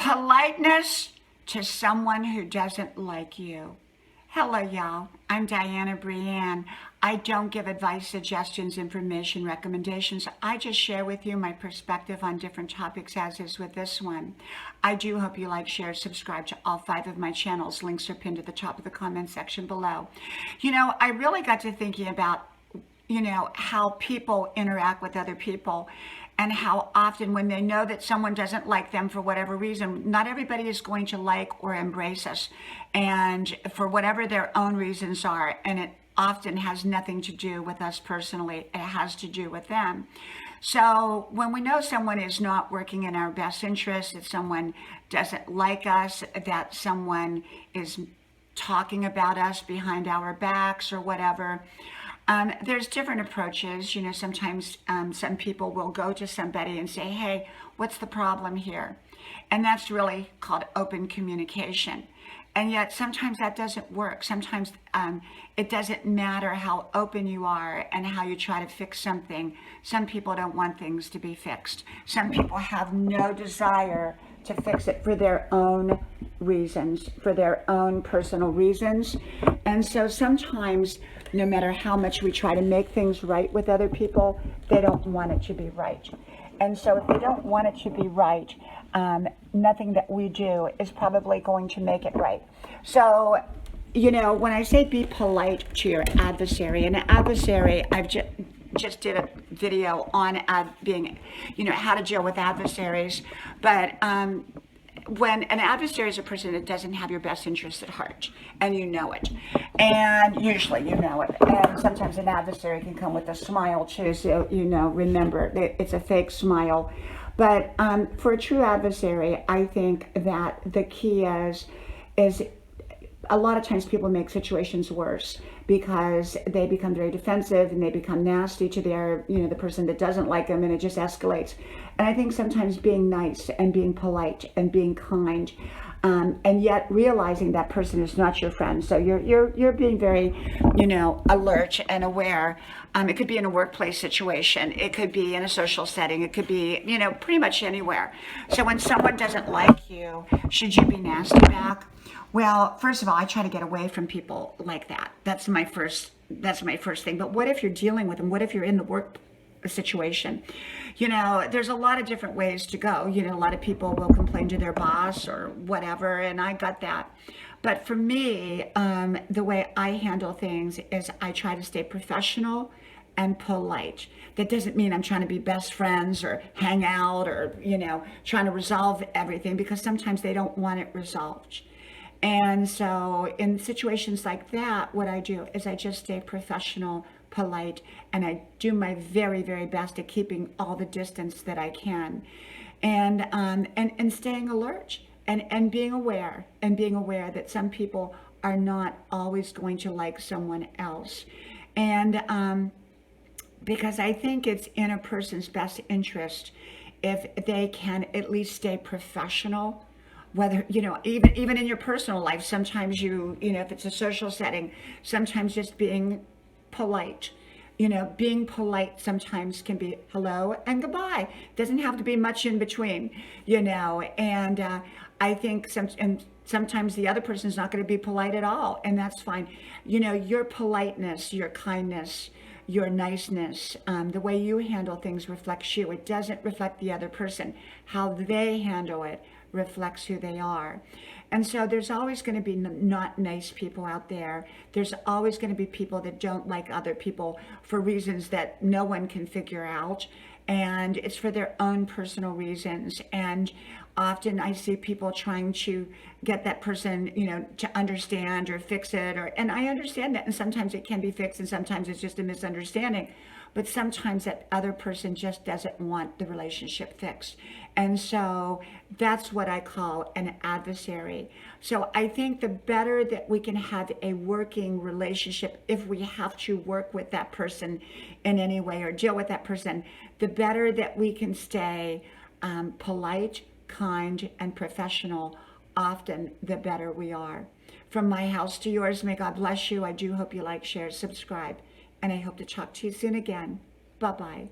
Politeness to someone who doesn't like you. Hello, y'all. I'm Dianna Brianne. I don't give advice, suggestions, information, recommendations. I just share with you my perspective on different topics, as is with this one. I do hope you like, share, subscribe to all 5 of my channels. Links are pinned at the top of the comment section below. I really got to thinking about, how people interact with other people, and how often when they know that someone doesn't like them for whatever reason, not everybody is going to like or embrace us, and for whatever their own reasons are, and it often has nothing to do with us personally, it has to do with them. So when we know someone is not working in our best interest, that someone doesn't like us, that someone is talking about us behind our backs or whatever, there's different approaches. Sometimes some people will go to somebody and say, hey, what's the problem here? And that's really called open communication. And yet sometimes that doesn't work. Sometimes it doesn't matter how open you are and how you try to fix something. Some people don't want things to be fixed. Some people have no desire to fix it for their own reasons, for their own personal reasons. And so sometimes, no matter how much we try to make things right with other people, they don't want it to be right. And so if they don't want it to be right, nothing that we do is probably going to make it right. So, when I say be polite to your adversary, an adversary, I've just did a video on being, how to deal with adversaries. But when an adversary is a person that doesn't have your best interests at heart, and you know it, and usually you know it, and sometimes an adversary can come with a smile too, so remember, it's a fake smile. But for a true adversary, I think that the key is a lot of times people make situations worse because they become very defensive and they become nasty to the person that doesn't like them, and it just escalates. And I think sometimes being nice and being polite and being kind, and yet realizing that person is not your friend. So you're being very, alert and aware. It could be in a workplace situation. It could be in a social setting. It could be, pretty much anywhere. So when someone doesn't like you, should you be nasty back? Well, first of all, I try to get away from people like that. That's my first thing. But what if you're dealing with them? What if you're in the work situation? There's a lot of different ways to go. A lot of people will complain to their boss or whatever, and I got that. But for me, the way I handle things is I try to stay professional and polite. That doesn't mean I'm trying to be best friends or hang out or, trying to resolve everything, because sometimes they don't want it resolved. And so in situations like that, what I do is I just stay professional, polite, and I do my very, very best at keeping all the distance that I can, and staying alert and being aware that some people are not always going to like someone else. And because I think it's in a person's best interest if they can at least stay professional. Whether, even in your personal life, sometimes if it's a social setting, sometimes just being polite. Being polite sometimes can be hello and goodbye. Doesn't have to be much in between, and I think sometimes the other person's not going to be polite at all, and that's fine. Your politeness, your kindness, your niceness, the way you handle things reflects you. It doesn't reflect the other person. How they handle it reflects who they are. And so there's always going to be not nice people out there. There's always going to be people that don't like other people for reasons that no one can figure out. And it's for their own personal reasons. And often I see people trying to get that person, to understand or fix it. And I understand that. And sometimes it can be fixed, and sometimes it's just a misunderstanding. But sometimes that other person just doesn't want the relationship fixed. And so that's what I call an adversary. So I think the better that we can have a working relationship, if we have to work with that person in any way or deal with that person, the better that we can stay polite, kind, and professional, often the better we are. From my house to yours, may God bless you. I do hope you like, share, subscribe. And I hope to talk to you soon again. Bye-bye.